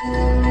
Well,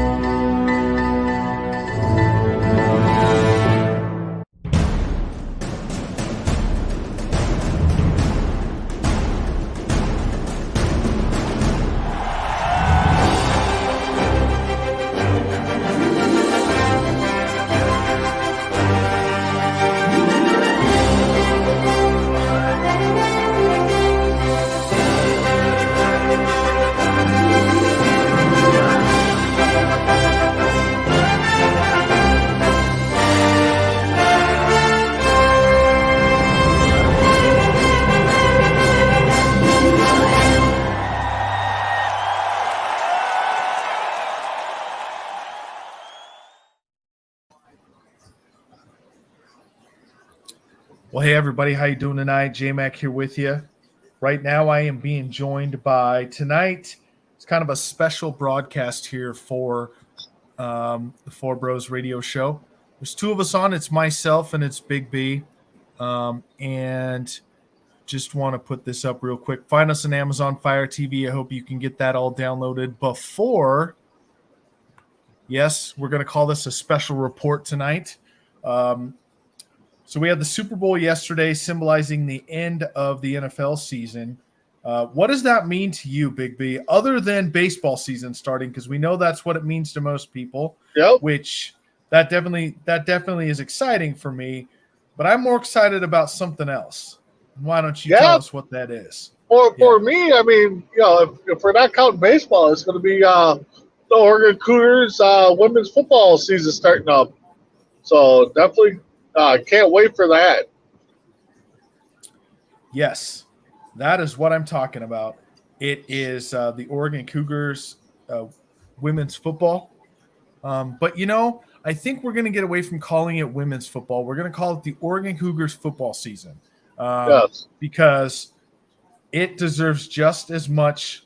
hey, everybody. How you doing tonight? J-Mac here with you. Right now, I am being joined by tonight. It's kind of a special broadcast here for the Four Bros radio show. There's two of us on. It's myself and it's Big B. And just want to put this up real quick. Find us on Amazon Fire TV. I hope you can get that all downloaded before. Yes, we're going to call this a special report tonight. So we had the Super Bowl yesterday, symbolizing the end of the NFL season. What does that mean to you, Big B, other than baseball season starting? Because we know that's what it means to most people. Yep. Which that definitely is exciting for me. But I'm more excited about something else. Why don't you tell us what that is? For me, I mean, if we're not counting baseball, it's going to be the Oregon Cougars women's football season starting up. So definitely. Can't wait for that. Yes, that is what I'm talking about. It is the Oregon Cougars women's football. But, I think we're going to get away from calling it women's football. We're going to call it the Oregon Cougars football season. Yes. Because it deserves just as much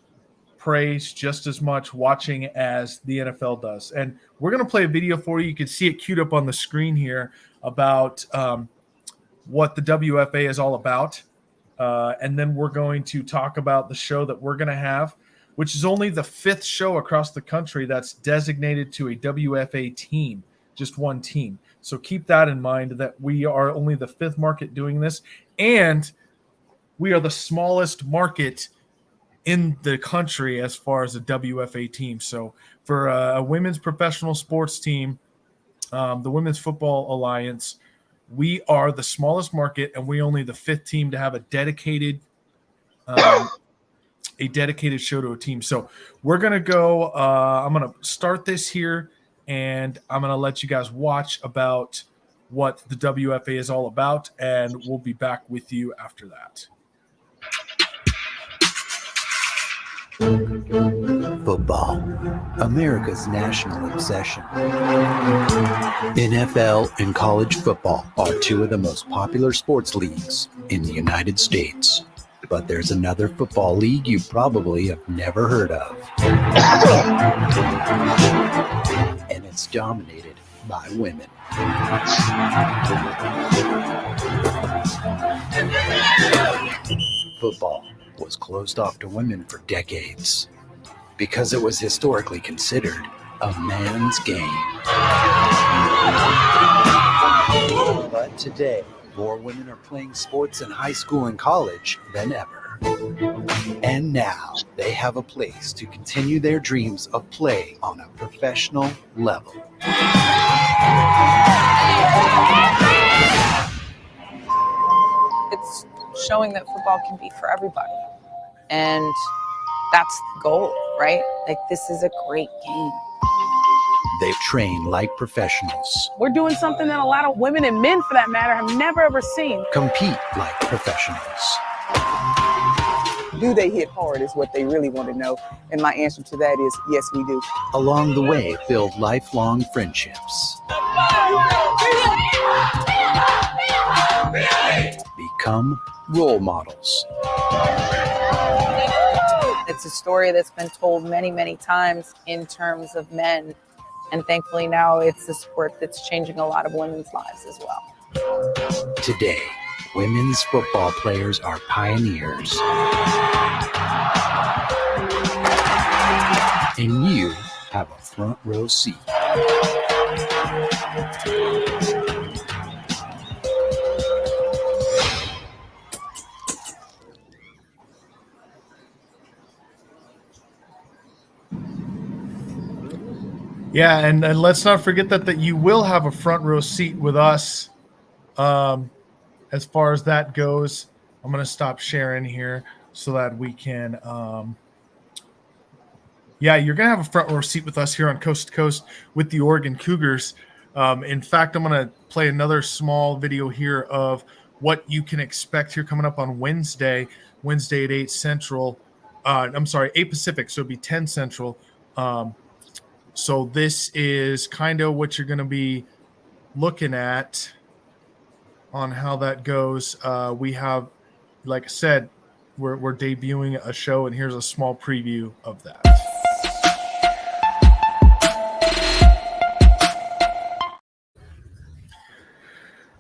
praise, just as much watching as the NFL does. And we're going to play a video for you. You can see it queued up on the screen here about what the WFA is all about. And then we're going to talk about the show that we're going to have, which is only the fifth show across the country that's designated to a WFA team, just one team. So keep that in mind, that we are only the fifth market doing this. And we are the smallest market in the country as far as a WFA team. So for a women's professional sports team, the Women's Football Alliance, we are the smallest market, and we're only the fifth team to have a dedicated show to a team. So we're going to go I'm going to start this here, and I'm going to let you guys watch about what the WFA is all about, and we'll be back with you after that. Football, America's national obsession. NFL and college football are two of the most popular sports leagues in the United States. But there's another football league you probably have never heard of. And it's dominated by women. Football was closed off to women for decades because it was historically considered a man's game. But today, more women are playing sports in high school and college than ever. And now they have a place to continue their dreams of play on a professional level. It's showing that football can be for everybody. And that's the goal, right? Like, this is a great game. They train like professionals. We're doing something that a lot of women and men, for that matter, have never ever seen. Compete like professionals. Do they hit hard is what they really want to know. And my answer to that is, yes, we do. Along the way, build lifelong friendships. Become role models. It's a story that's been told many, many times in terms of men. And thankfully now it's a sport that's changing a lot of women's lives as well. Today, women's football players are pioneers. And you have a front row seat. Yeah, and let's not forget that you will have a front row seat with us. As far as that goes, I'm going to stop sharing here so that we can. You're going to have a front row seat with us here on Coast to Coast with the Oregon Cougars. In fact, I'm going to play another small video here of what you can expect here coming up on Wednesday at 8 Central. 8 Pacific, so it'll be 10 Central. So this is kind of what you're going to be looking at on how that goes. We have, like I said, we're debuting a show, and here's a small preview of that.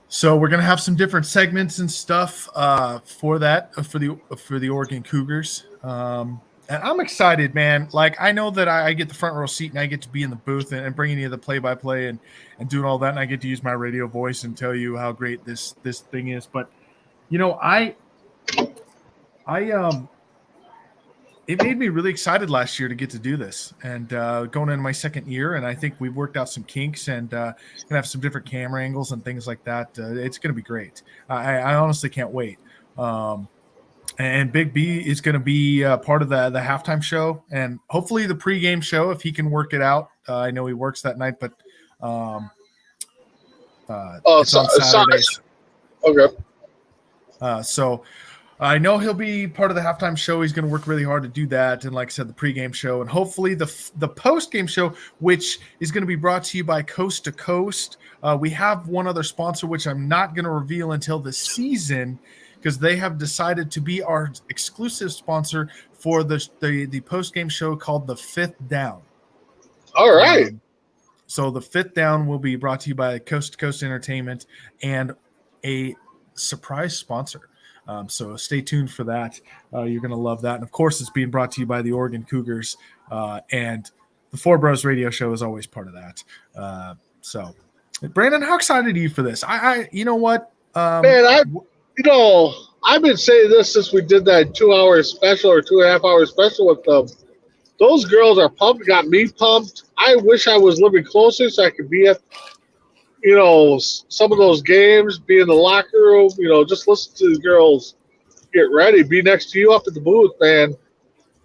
So we're gonna have some different segments and stuff for the Oregon Cougars. And I'm excited, man. Like, I know that I get the front row seat and I get to be in the booth and bringing you the play-by-play and doing all that. And I get to use my radio voice and tell you how great this thing is. But, you know, it made me really excited last year to get to do this and going into my second year. And I think we've worked out some kinks and gonna have some different camera angles and things like that. It's going to be great. I honestly can't wait. And Big B is going to be part of the halftime show and hopefully the pregame show if he can work it out. I know he works that night, but it's on Saturdays. Okay. So I know he'll be part of the halftime show. He's going to work really hard to do that. And like I said, the pregame show and hopefully the postgame show, which is going to be brought to you by Coast to Coast. We have one other sponsor, which I'm not going to reveal until the season, because they have decided to be our exclusive sponsor for the post-game show called The Fifth Down. All right. So The Fifth Down will be brought to you by Coast to Coast Entertainment and a surprise sponsor. So stay tuned for that. You're going to love that. And, of course, it's being brought to you by the Oregon Cougars. And the Four Bros Radio Show is always part of that. So, Brandon, how excited are you for this? You know what? I've been saying this since we did that 2-hour special or 2.5-hour special with them. Those girls are pumped, got me pumped. I wish I was living closer so I could be at, some of those games, be in the locker room, just listen to the girls get ready, be next to you up at the booth, man.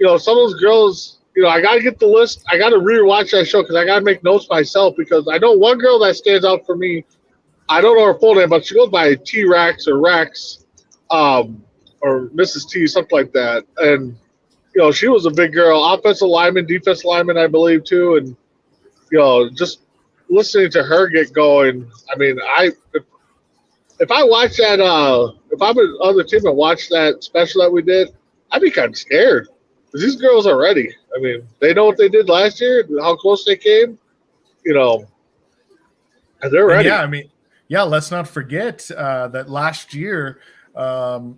Some of those girls, I got to get the list. I got to rewatch that show because I got to make notes myself because I know one girl that stands out for me. I don't know her full name, but she goes by T-Rex or Rex, or Mrs. T, something like that. And, she was a big girl, offensive lineman, defensive lineman, I believe, too. And, just listening to her get going, I mean, if I watch that, if I'm on the team and watch that special that we did, I'd be kind of scared because these girls are ready. I mean, they know what they did last year, how close they came, and they're ready. And let's not forget that last year. We'll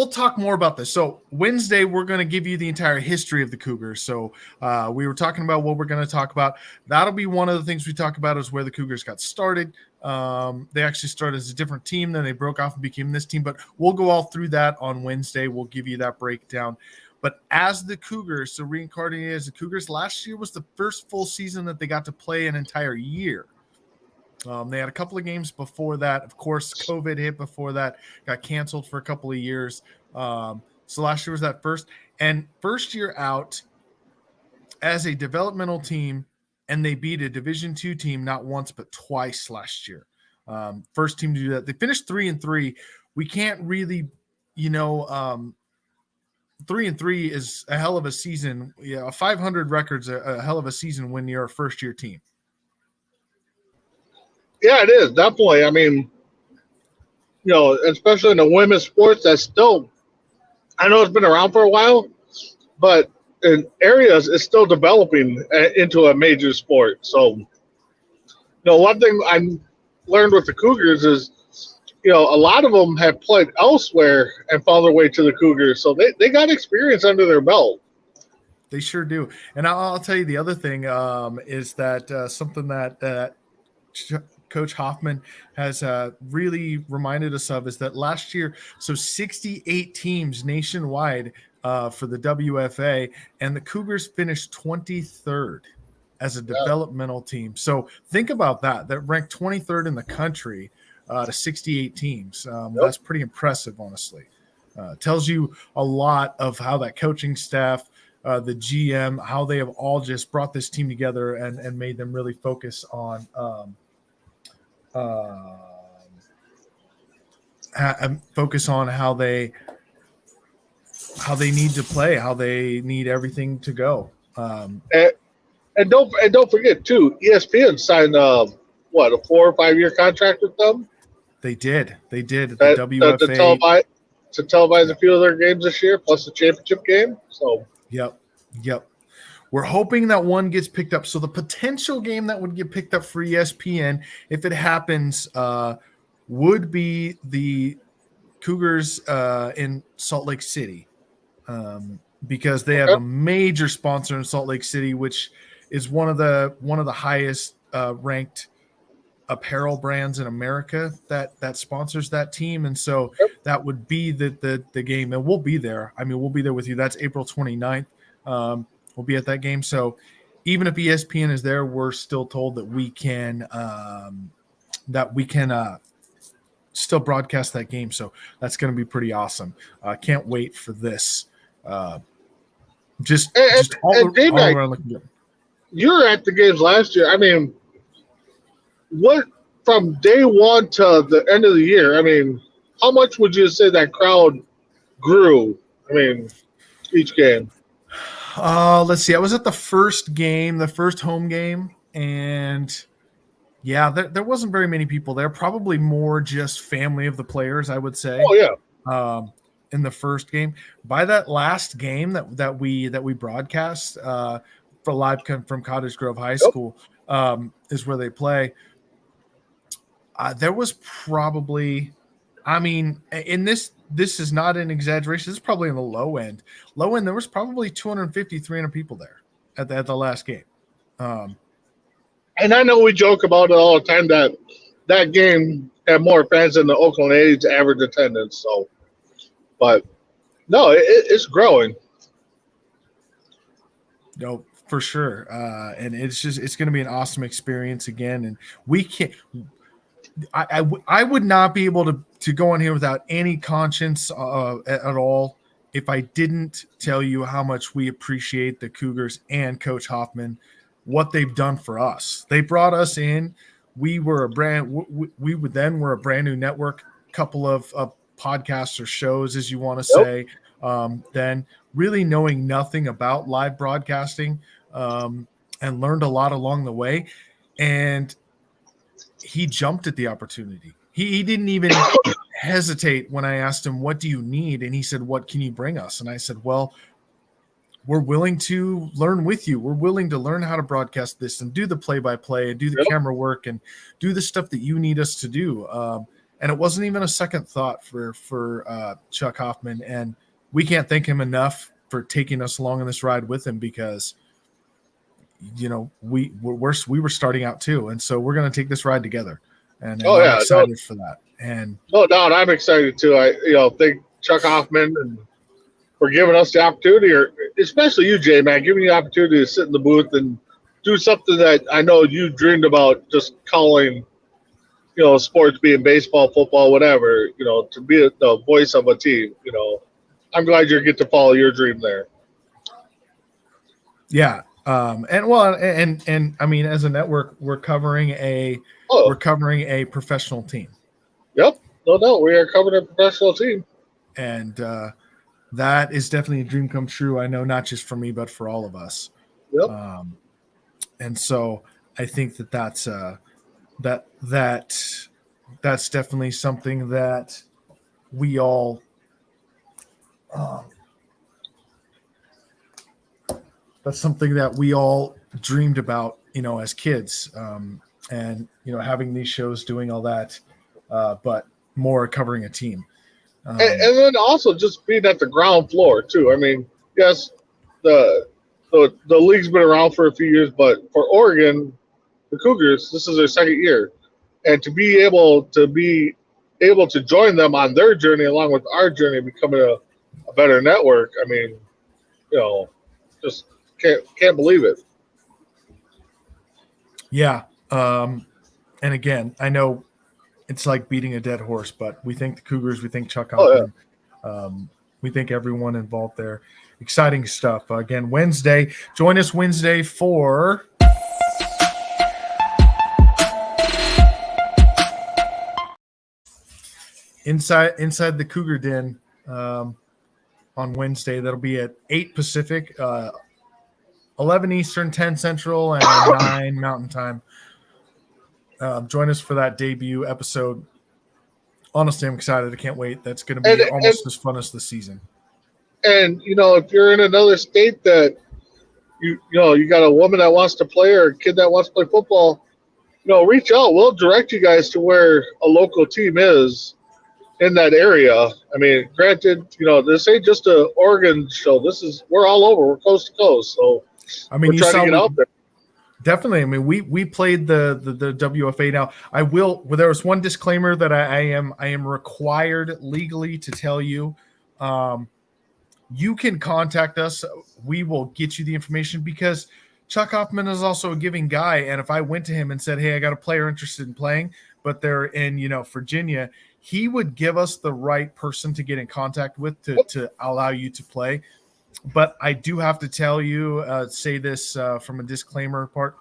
talk more about this. So Wednesday, we're going to give you the entire history of the Cougars. So we were talking about what we're going to talk about. That'll be one of the things we talk about is where the Cougars got started. They actually started as a different team, then they broke off and became this team. But we'll go all through that on Wednesday. We'll give you that breakdown. But as the Cougars, so reincarnated as the Cougars, last year was the first full season that they got to play an entire year. They had a couple of games before that. Of course, COVID hit before that, got canceled for a couple of years. So last year was that first year out as a developmental team, and they beat a Division II team not once but twice last year. First team to do that. They finished 3-3. We can't really, 3-3 is a hell of a season. Yeah, a 500 record's a hell of a season when you're a first-year team. Yeah, it is, definitely. I mean, especially in the women's sports, that's still, I know it's been around for a while, but in areas it's still developing into a major sport. So, one thing I learned with the Cougars is, a lot of them have played elsewhere and found their way to the Cougars. So they got experience under their belt. They sure do. And I'll tell you the other thing is that something that Coach Hoffman has really reminded us of is that last year, so 68 teams nationwide for the WFA, and the Cougars finished 23rd as a developmental team. So think about that. That ranked 23rd in the country to 68 teams. That's pretty impressive, honestly. Tells you a lot of how that coaching staff, the GM, how they have all just brought this team together and made them really focus on how they need to play, how they need everything to go. And don't forget too, ESPN signed a 4 or 5 year contract with them. They did at the WFA to televise a few of their games this year, plus the championship game. So yep. We're hoping that one gets picked up. So the potential game that would get picked up for ESPN, if it happens, would be the Cougars in Salt Lake City, because they have a major sponsor in Salt Lake City, which is one of the highest ranked apparel brands in America that sponsors that team. And so that would be the game, and we'll be there. I mean, we'll be there with you. That's April 29th. We'll be at that game. So even if ESPN is there, we're still told that we can still broadcast that game. So that's going to be pretty awesome. Can't wait for this. Just all around looking good. You were at the games last year. I mean, what from day one to the end of the year? I mean, how much would you say that crowd grew? I mean, each game. Let's see. I was at the first game, the first home game, and yeah, there wasn't very many people there. Probably more just family of the players, I would say. Oh yeah. In the first game, by that last game that we broadcast for live from Cottage Grove High School is where they play. There was probably, I mean, in this is not an exaggeration. This is probably in the low end. There was probably 250, 300 people there at the last game. And I know we joke about it all the time that game had more fans than the Oakland A's average attendance. So, but no, it's growing. No, for sure. And it's going to be an awesome experience again. And we can't. I would not be able to go on here without any conscience at all if I didn't tell you how much we appreciate the Cougars and Coach Hoffman, what they've done for us. They brought us in. We were a brand new network, couple of podcasts or shows, as you want to say. Then really knowing nothing about live broadcasting, and learned a lot along the way. And he jumped at the opportunity. He didn't even hesitate when I asked him, what do you need? And he said, what can you bring us? And I said, well, we're willing to learn with you. We're willing to learn how to broadcast this and do the play-by-play and do the camera work and do the stuff that you need us to do. And it wasn't even a second thought for Chuck Hoffman. And we can't thank him enough for taking us along on this ride with him, because we were starting out too, and so we're going to take this ride together. And I'm excited for that. And no doubt, I'm excited too. I thank Chuck Hoffman and for giving us the opportunity, or especially you, Jay, man, giving you the opportunity to sit in the booth and do something that I know you dreamed about, just calling, sports, being baseball, football, whatever. To be the voice of a team. I'm glad you get to follow your dream there. Yeah. And I mean, as a network, we're covering a professional team. Yep, no doubt, we are covering a professional team, and that is definitely a dream come true. I know, not just for me, but for all of us. Yep. And so I think that's definitely something that we all. That's something that we all dreamed about, as kids, and having these shows, doing all that, but more covering a team, and then also just being at the ground floor too. I mean, yes, the So the league's been around for a few years, but for Oregon, the Cougars, this is their second year, and to be able to join them on their journey along with our journey, becoming a better network. I mean, just can't believe it. Yeah. And again, I know it's like beating a dead horse, but we think the Cougars, we think Chuck Hoffman, we think everyone involved there. Exciting stuff. Again, Wednesday. Join us Wednesday for Inside the Cougar Den on Wednesday. That'll be at 8 Pacific, 11 Eastern, 10 Central, and 9 Mountain Time. Join us for that debut episode. Honestly, I'm excited. I can't wait. That's going to be almost as fun as the season. And if you're in another state that you got a woman that wants to play or a kid that wants to play football, reach out. We'll direct you guys to where a local team is in that area. I mean, granted, this ain't just a Oregon show. We're all over. We're coast to coast. So I mean, we're trying to get out there. Definitely. I mean, we played the WFA. Now, there was one disclaimer that I am required legally to tell you. You can contact us. We will get you the information because Chuck Hoffman is also a giving guy. And if I went to him and said, hey, I got a player interested in playing, but they're in, Virginia, he would give us the right person to get in contact with to allow you to play. But I do have to tell you, say this from a disclaimer part,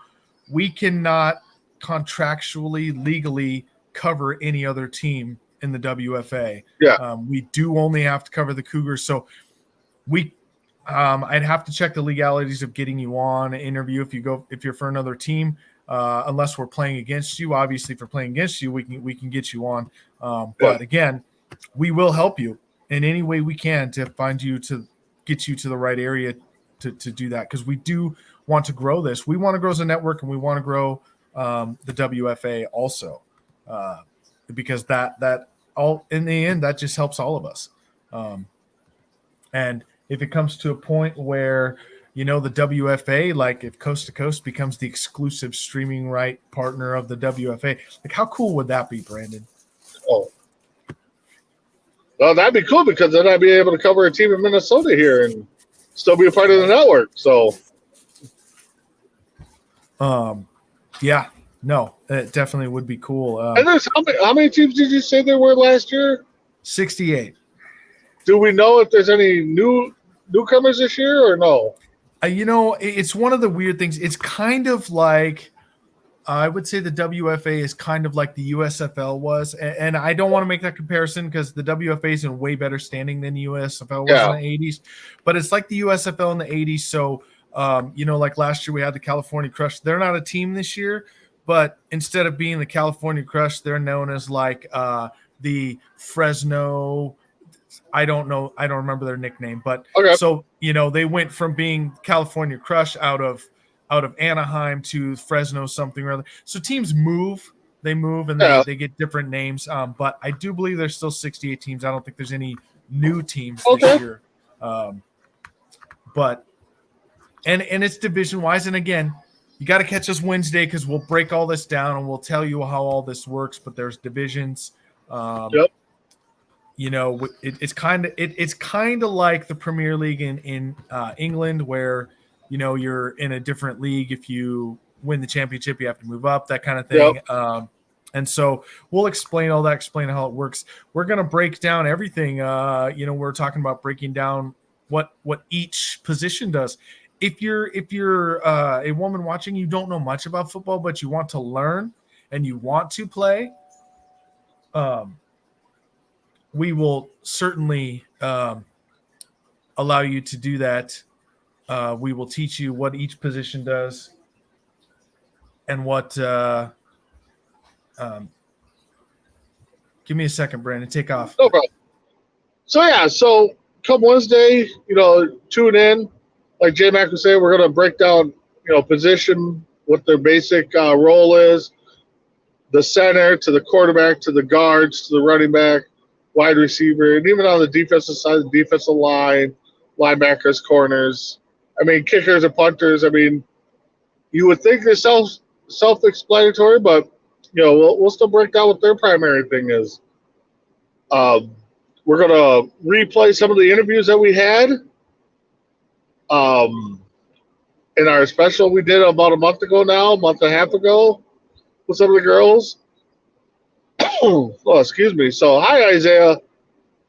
we cannot contractually, legally cover any other team in the WFA. Yeah. We do only have to cover the Cougars. So I'd have to check the legalities of getting you on an interview if you're for another team, unless we're playing against you. Obviously, if we're playing against you, we can get you on. But again, we will help you in any way we can to find you, to get you to the right area to do that, because we do want to grow this. We want to grow as a network, and we want to grow the WFA also, because that all in the end that just helps all of us. And if it comes to a point where the WFA, like if Coast to Coast becomes the exclusive streaming right partner of the WFA, like how cool would that be, Brandon? Oh, well, that'd be cool, because then I'd be able to cover a team in Minnesota here and still be a part of the network. So, yeah, no, it definitely would be cool. And there's how many teams did you say there were last year? 68. Do we know if there's any newcomers this year or no? It's one of the weird things. It's kind of like, I would say the WFA is kind of like the USFL was. And I don't want to make that comparison because the WFA is in way better standing than USFL was in the 80s. But it's like the USFL in the 80s. So, like last year we had the California Crush. They're not a team this year, but instead of being the California Crush, they're known as like the Fresno. I don't know. I don't remember their nickname, but okay. So, they went from being California Crush out of Anaheim to Fresno something or other. So teams move, they get different names. But I do believe there's still 68 teams. I don't think there's any new teams this year. But it's division wise. And again, you got to catch us Wednesday, because we'll break all this down and we'll tell you how all this works, but there's divisions. Yep. It's kind of like the Premier League in England, where you're in a different league. If you win the championship, you have to move up, that kind of thing. Yep. And so we'll explain all that, explain how it works. We're going to break down everything. We're talking about breaking down what each position does. If you're a woman watching, you don't know much about football, but you want to learn and you want to play, we will certainly allow you to do that. We will teach you what each position does and what give me a second, Brandon. Take off. No problem. So come Wednesday, tune in. Like J Mac was saying, we're going to break down, position, what their basic role is, the center to the quarterback to the guards to the running back, wide receiver, and even on the defensive side, the defensive line, linebackers, corners, I mean, kickers and punters. I mean, you would think they're self-explanatory, but we'll still break down what their primary thing is. We're gonna replay some of the interviews that we had in our special we did about a month and a half ago, with some of the girls. Oh, excuse me. So, hi, Isaiah.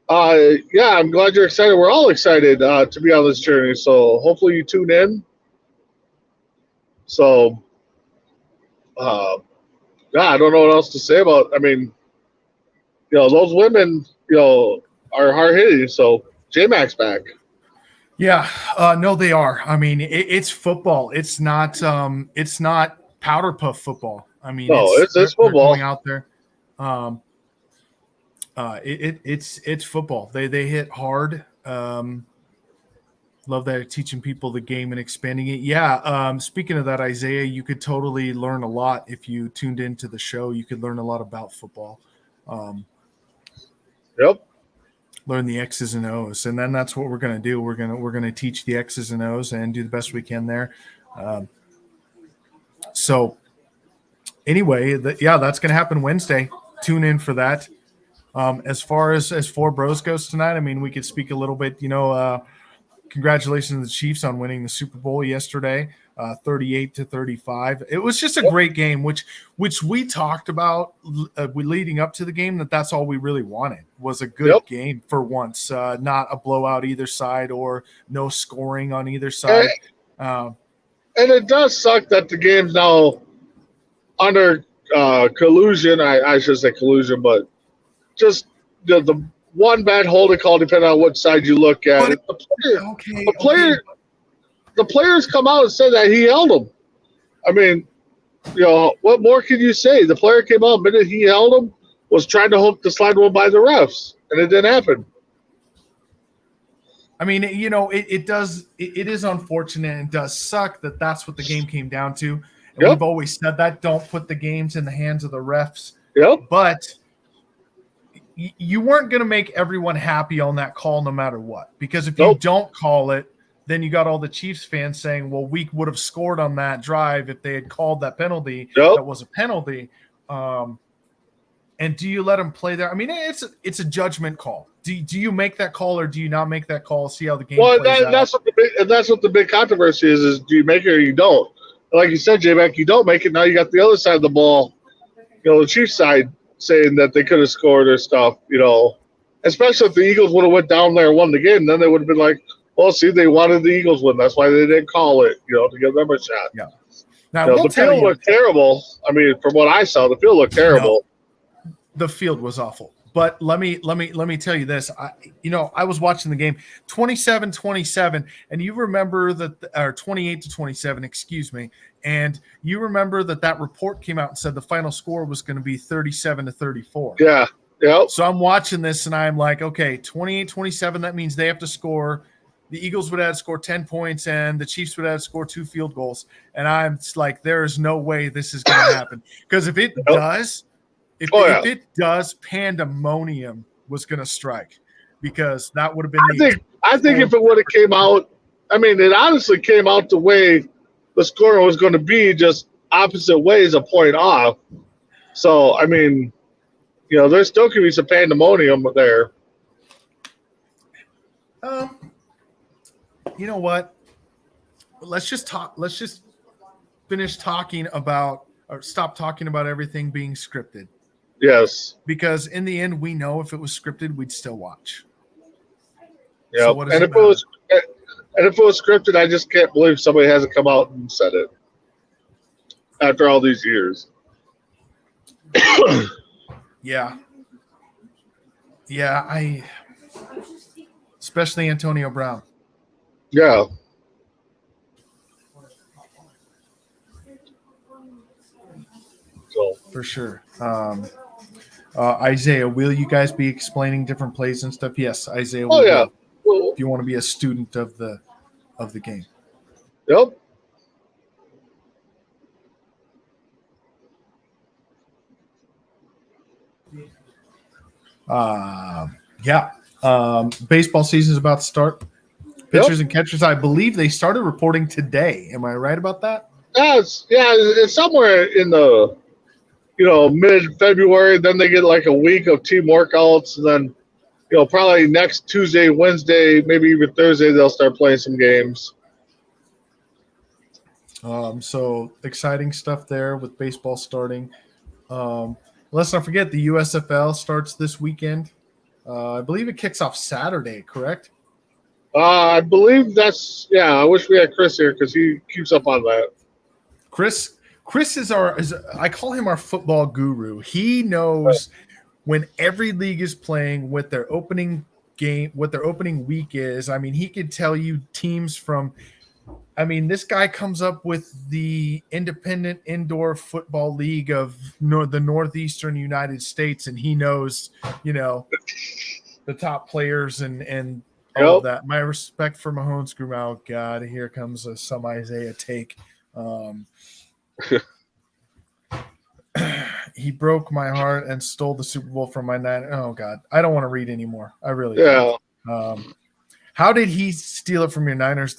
Yeah, I'm glad you're excited. We're all excited to be on this journey. So, hopefully, you tune in. So, yeah, I don't know what else to say about. I mean, those women, are hard hitting. So, J Mac's back. Yeah, no, they are. I mean, it's football. It's not powder puff football. I mean, No, it's they're football. going out there. It's football. They hit hard. Love that they're teaching people the game and expanding it. Yeah. Speaking of that, Isaiah, you could totally learn a lot if you tuned into the show. You could learn a lot about football. Yep. Learn the X's and O's, and then that's what we're going to do. We're gonna teach the X's and O's and do the best we can there. So anyway, that's going to happen Wednesday. Tune in for that. As far as Four Bros goes tonight, I mean, we could speak a little bit. Congratulations to the Chiefs on winning the Super Bowl yesterday, 38-35. It was just a great game, which we talked about leading up to the game. That's all we really wanted was a good game for once, not a blowout either side or no scoring on either side. And it does suck that the game's now under collusion. I should say collusion, but just the one bad holding call, depending on what side you look at. The players come out and said that he held him. I mean, what more can you say? The player came out the minute he held him, was trying to hook the slide one by the refs, and it didn't happen. I mean, it is unfortunate and it does suck that that's what the game came down to. And we've always said that don't put the games in the hands of the refs. Yep. But you weren't going to make everyone happy on that call no matter what. Because if you don't call it, then you got all the Chiefs fans saying, well, we would have scored on that drive if they had called that penalty. That was a penalty. And do you let them play there? I mean, it's a judgment call. Do you make that call or do you not make that call? See how the game plays out. That's what the big controversy is do you make it or you don't? Like you said, J-Mac, you don't make it. Now you got the other side of the ball, the Chiefs side, saying that they could have scored or stuff, Especially if the Eagles would have went down there and won the game, then they would have been like, well, see, they wanted the Eagles win. That's why they didn't call it, to give them a shot. Yeah. Now, the field looked terrible. I mean, from what I saw, the field looked terrible. No, the field was awful. But let me tell you this. I was watching the game 27-27, and you remember that, or 28-27, excuse me. And you remember that report came out and said the final score was going to be 37-34. Yeah. Yep. So I'm watching this and I'm like, okay, 28-27, that means they have to score. The Eagles would have to score 10 points and the Chiefs would have to score 2 field goals. And I'm like, there is no way this is going to happen. Because if it does, if it does, pandemonium was going to strike, because that would have been. I think if it would have came out, I mean, it honestly came out the way the score was going to be, just opposite ways, a point off. So I mean, there still could be some pandemonium there. You know what? Let's just talk. Let's just finish talking about, or stop talking about everything being scripted. Yes. Because in the end, we know if it was scripted, we'd still watch. Yeah. So and if it was scripted, I just can't believe somebody hasn't come out and said it after all these years. Yeah. Yeah, especially Antonio Brown. Yeah. So for sure. Isaiah, will you guys be explaining different plays and stuff? Yes, Isaiah. Oh yeah. Will, if you want to be a student of the game. Yep. Yeah. Baseball season is about to start. Pitchers and catchers, I believe they started reporting today. Am I right about that? It's somewhere in the mid-February. Then they get like a week of team workouts, and then probably next Tuesday, Wednesday, maybe even Thursday, they'll start playing some games. So exciting stuff there with baseball starting. Let's not forget the USFL starts this weekend. I believe it kicks off Saturday, correct? I believe that's I wish we had Chris here because he keeps up on that. Chris is I call him our football guru. He knows when every league is playing, what their opening game, what their opening week is. I mean, he could tell you teams from. I mean, this guy comes up with the Independent Indoor Football League of the Northeastern United States, and he knows, the top players and all of that. My respect for Mahomes grew. Oh God, here comes some Isaiah take. He broke my heart and stole the Super Bowl from my nine. Oh God, I don't want to read anymore. I really don't. How did he steal it from your Niners?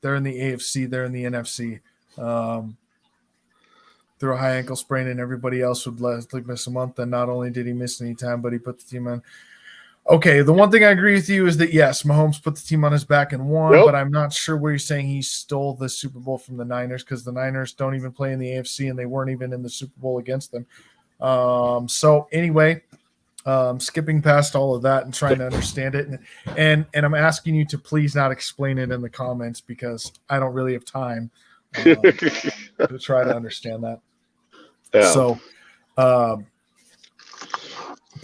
They're in the AFC. They're in the NFC. Through a high ankle sprain, and everybody else would miss a month. And not only did he miss any time, but he put the team on. Okay, the one thing I agree with you is that, yes, Mahomes put the team on his back and won, but I'm not sure where you're saying he stole the Super Bowl from the Niners, because the Niners don't even play in the AFC, and they weren't even in the Super Bowl against them. So anyway, skipping past all of that and trying to understand it, and I'm asking you to please not explain it in the comments, because I don't really have time to try to understand that. Yeah. So,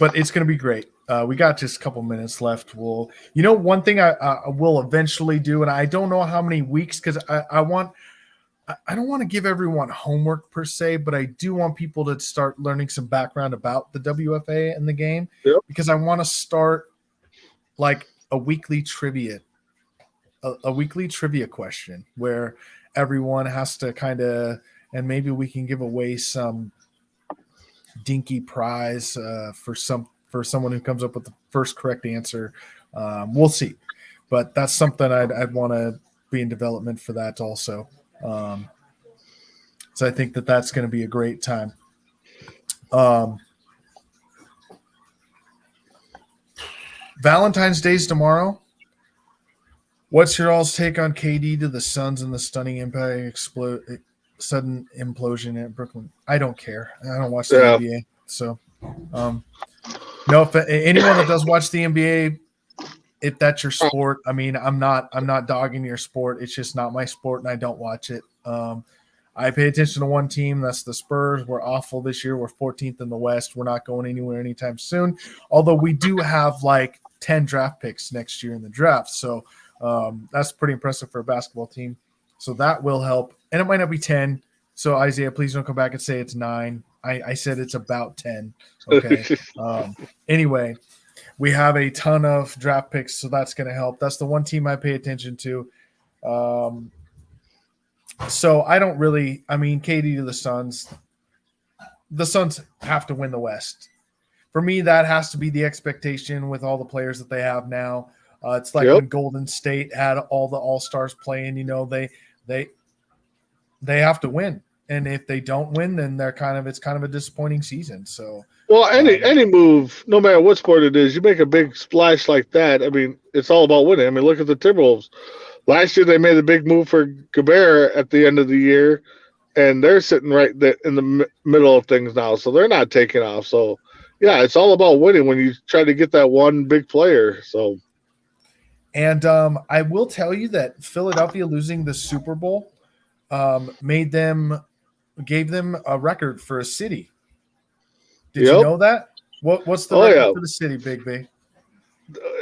but it's going to be great. We got just a couple minutes left. One thing I will eventually do, and I don't know how many weeks, because I don't want to give everyone homework per se, but I do want people to start learning some background about the WFA and the game, because I want to start like a weekly trivia question where everyone has to kind of, and maybe we can give away some dinky prize for someone who comes up with the first correct answer. We'll see, but that's something I'd want to be in development for that also. So I think that's going to be a great time. Valentine's Day's tomorrow. What's your all's take on KD to the Suns and the stunning impact sudden implosion at Brooklyn? I don't care. I don't watch the NBA. So no, if anyone that does watch the NBA, if that's your sport, I mean, I'm not dogging your sport. It's just not my sport, and I don't watch it. I pay attention to one team. That's the Spurs. We're awful this year. We're 14th in the West. We're not going anywhere anytime soon. Although we do have like 10 draft picks next year in the draft. So that's pretty impressive for a basketball team. So that will help. And it might not be 10. So Isaiah, please don't come back and say it's 9. I said it's about 10. Okay. Anyway, we have a ton of draft picks, so that's going to help. That's the one team I pay attention to. So I don't really – I mean, KD to the Suns. The Suns have to win the West. For me, that has to be the expectation with all the players that they have now. It's like when Golden State had all the All-Stars playing, they have to win. And if they don't win, then it's kind of a disappointing season. So, well, any move, no matter what sport it is, you make a big splash like that. I mean, it's all about winning. I mean, look at the Timberwolves. Last year, they made a big move for Gobert at the end of the year, and they're sitting right there in the middle of things now. So they're not taking off. So, yeah, it's all about winning when you try to get that one big player. So, and I will tell you that Philadelphia losing the Super Bowl gave them a record for a city. Did you know that? What's the record for the city, Big B?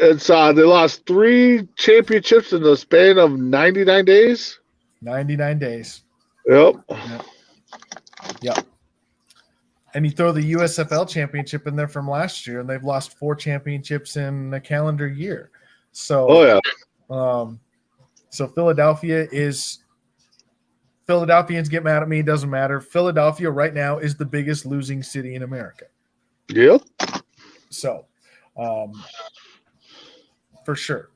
It's they lost 3 championships in the span of 99 days. 99 days. Yep. And you throw the USFL championship in there from last year, and they've lost 4 championships in a calendar year. So, so Philadelphians get mad at me. It doesn't matter. Philadelphia right now is the biggest losing city in America. Yep. So, for sure.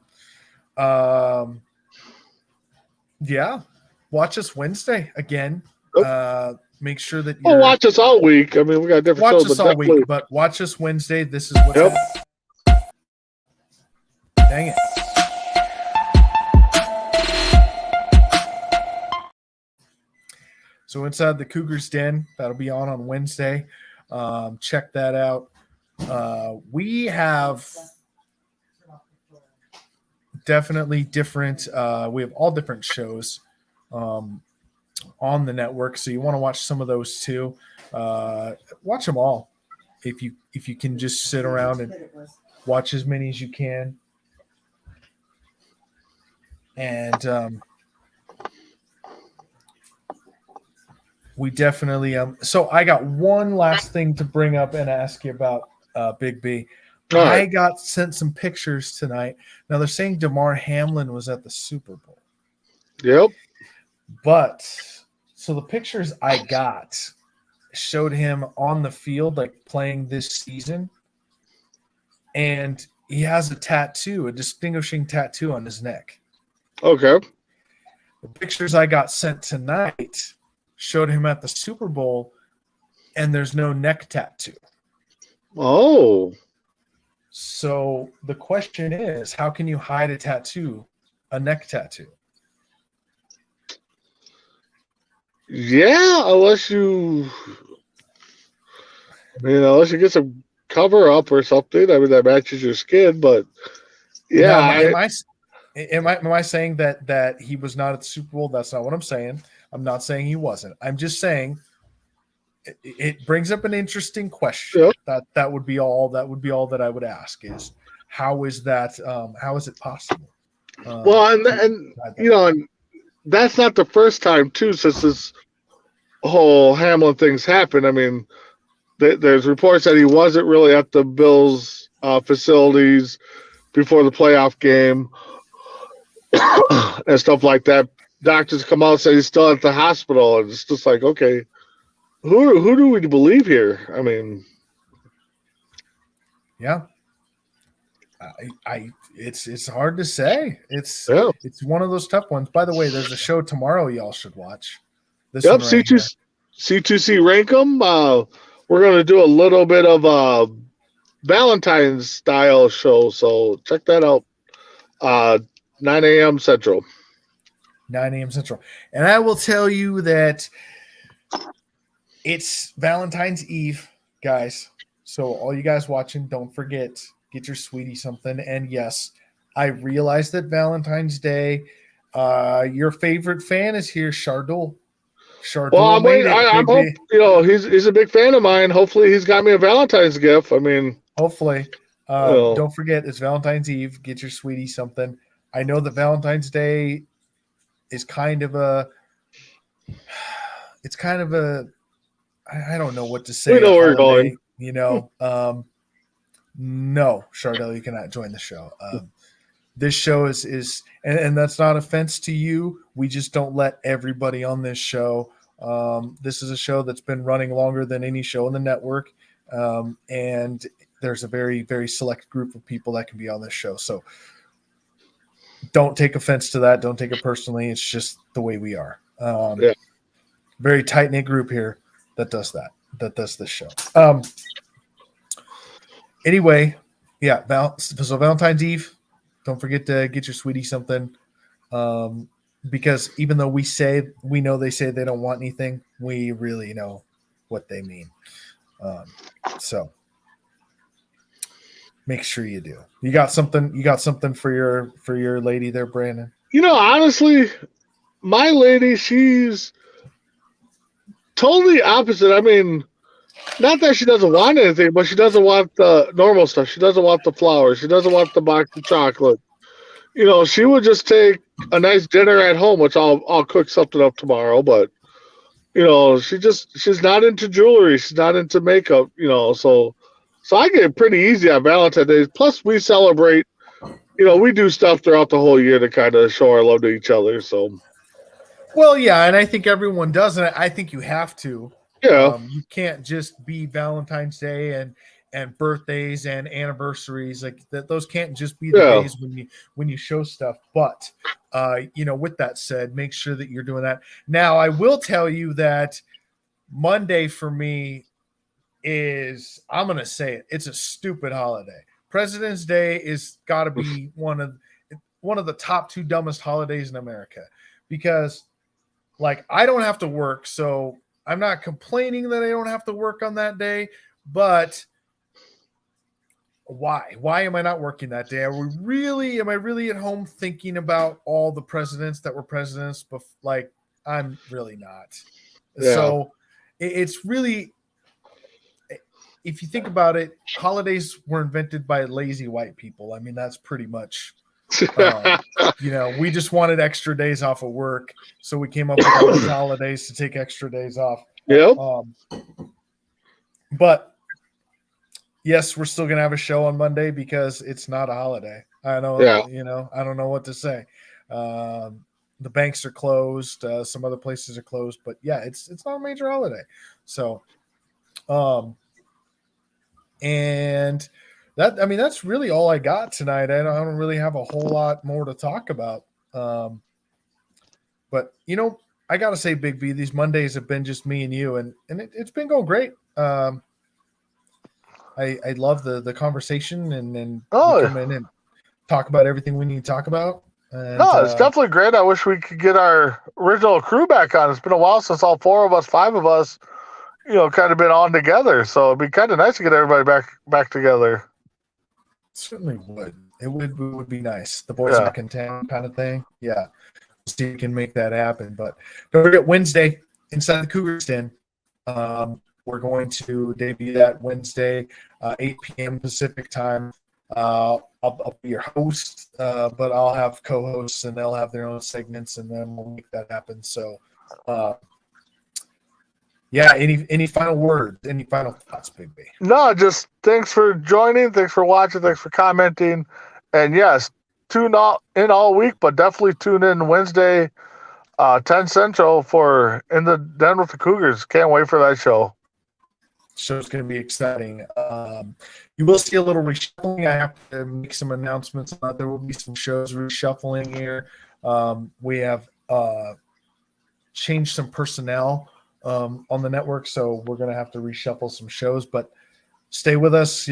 Yeah, watch us Wednesday again. Make sure that Well, you're watch us all week. I mean, we got different watch shows, us but all definitely. week, but watch us Wednesday. This is what's Yep. Dang it. So Inside the Cougars Den, that'll be on Wednesday. Check that out. We have definitely different. We have all different shows on the network, so you want to watch some of those too. Watch them all if you can just sit around and watch as many as you can. And we definitely so I got one last thing to bring up and ask you about Big B. All right. I got sent some pictures tonight. Now they're saying DeMar Hamlin was at the Super Bowl. Yep. But so the pictures I got showed him on the field, like playing this season, and he has a tattoo, a distinguishing tattoo on his neck. Okay. The pictures I got sent tonight showed him at the Super Bowl, and there's no neck tattoo. Oh. So the question is, how can you hide a neck tattoo? Yeah, unless you get some cover up or something. I mean, that matches your skin, but yeah. Now, am I saying that he was not at the Super Bowl? That's not what I'm saying. I'm not saying he wasn't. I'm just saying it brings up an interesting question. Yep. That would be all. That would be all that I would ask is how is that? How is it possible? Well, and you know, and that's not the first time too since this whole Hamlin thing's happened. I mean, there's reports that he wasn't really at the Bills facilities before the playoff game and stuff like that. Doctors come out and say he's still at the hospital, and it's just like, okay, who do we believe here? I mean, yeah, it's hard to say. It's one of those tough ones. By the way, there's a show tomorrow y'all should watch. This one right here. C2C Rankum. We're going to do a little bit of a Valentine's style show, so check that out. 9 a.m. Central. 9 a.m. Central. And I will tell you that it's Valentine's Eve, guys. So all you guys watching, don't forget, get your sweetie something. And yes, I realize that Valentine's Day, your favorite fan is here, Shardul. Well, I hope, you know, he's a big fan of mine. Hopefully he's got me a Valentine's gift. I mean, hopefully. Don't forget, it's Valentine's Eve. Get your sweetie something. I know that Valentine's Day is kind of a I don't know what to say. We know where we're going. You know, no, Chardell, you cannot join the show. This show is and that's not offense to you. We just don't let everybody on this show. This is a show that's been running longer than any show in the network. And there's a very, very select group of people that can be on this show. So don't take offense to that. Don't take it personally. It's just the way we are. Very tight-knit group here that does this show. Anyway, yeah, so Valentine's Eve, don't forget to get your sweetie something. Because even though we know they say they don't want anything, we really know what they mean. So make sure you do. You got something for your lady there, Brandon? You know, honestly, my lady, she's totally opposite. I mean, not that she doesn't want anything, but she doesn't want the normal stuff. She doesn't want the flowers. She doesn't want the box of chocolate. You know, she would just take a nice dinner at home, which I'll cook something up tomorrow. But you know, she's not into jewelry. She's not into makeup. You know, so I get it pretty easy on Valentine's Day. Plus, we celebrate. You know, we do stuff throughout the whole year to kind of show our love to each other. So, well, yeah, and I think everyone does, and I think you have to. Yeah, you can't just be Valentine's Day and birthdays and anniversaries, like that, those can't just be the Yeah. days when you show stuff. But with that said, make sure that you're doing that. Now, I will tell you that Monday for me is, I'm gonna say it, it's a stupid holiday. President's Day is got to be one of the top 2 dumbest holidays in America, because like I don't have to work, so I'm not complaining that I don't have to work on that day, but why? Why am I not working that day? Am I really at home thinking about all the presidents that were presidents? Like, I'm really not. Yeah. So it's really, if you think about it, holidays were invented by lazy white people. I mean, that's pretty much, we just wanted extra days off of work, so we came up with all these holidays to take extra days off. Yep. But yes, we're still gonna have a show on Monday because it's not a holiday. I know, I don't know what to say. The banks are closed, some other places are closed, but yeah, it's not a major holiday. So, and that's really all I got tonight. I don't really have a whole lot more to talk about. But I gotta say, Big B, these Mondays have been just me and you, and it's been going great. I love the conversation and come in and talk about everything we need to talk about. And, it's definitely great. I wish we could get our original crew back on. It's been a while since all 4 of us, 5 of us, kind of been on together. So it'd be kind of nice to get everybody back together. Certainly would. It would be nice. The boys back in town kind of thing. Yeah. See if we can make that happen. But don't forget, Wednesday, Inside the Cougars Den. We're going to debut that Wednesday, 8 p.m. Pacific time. I'll be your host, but I'll have co-hosts, and they'll have their own segments, and then we'll make that happen. So, any final words, any final thoughts, Big B? No, just thanks for joining, thanks for watching, thanks for commenting, and yes, tune in all week, but definitely tune in Wednesday, 10 Central for In the Den with the Cougars. Can't wait for that show. Show's going to be exciting. You will see a little reshuffling. I have to make some announcements on that. There will be some shows reshuffling here. We have changed some personnel on the network, so we're going to have to reshuffle some shows. But stay with us.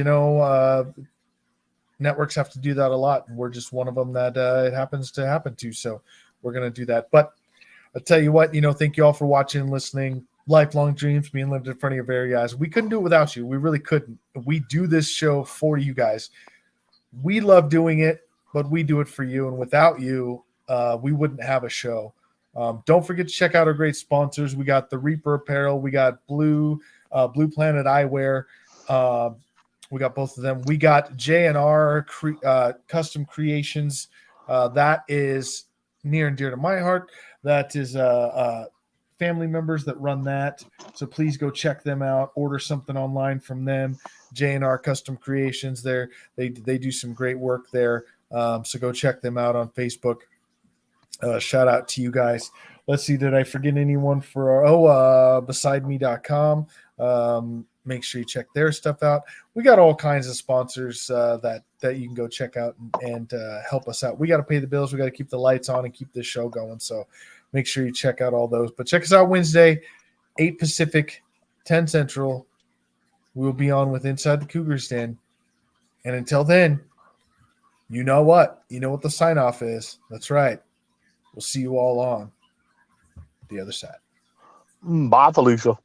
Networks have to do that a lot, and we're just one of them that it happens to happen to. So we're going to do that. But I'll tell you what, thank you all for watching and listening. Lifelong dreams being lived in front of your very eyes. We couldn't do it without you. We really couldn't. We do this show for you guys. We love doing it, but we do it for you. And without you, we wouldn't have a show. Don't forget to check out our great sponsors. We got the Reaper Apparel. We got Blue Planet Eyewear. We got both of them. We got J&R Custom Creations. That is near and dear to my heart. That is family members that run that, so please go check them out. Order something online from them. J&R Custom Creations. They do some great work there, so go check them out on Facebook. Shout out to you guys. Let's see, did I forget anyone? BesideMe.com. Make sure you check their stuff out. We got all kinds of sponsors that you can go check out and help us out. We got to pay the bills. We got to keep the lights on and keep this show going. So make sure you check out all those. But check us out Wednesday, 8 Pacific, 10 Central. We'll be on with Inside the Cougars Den. And until then, you know what? You know what the sign-off is. That's right. We'll see you all on the other side. Bye, Felicia.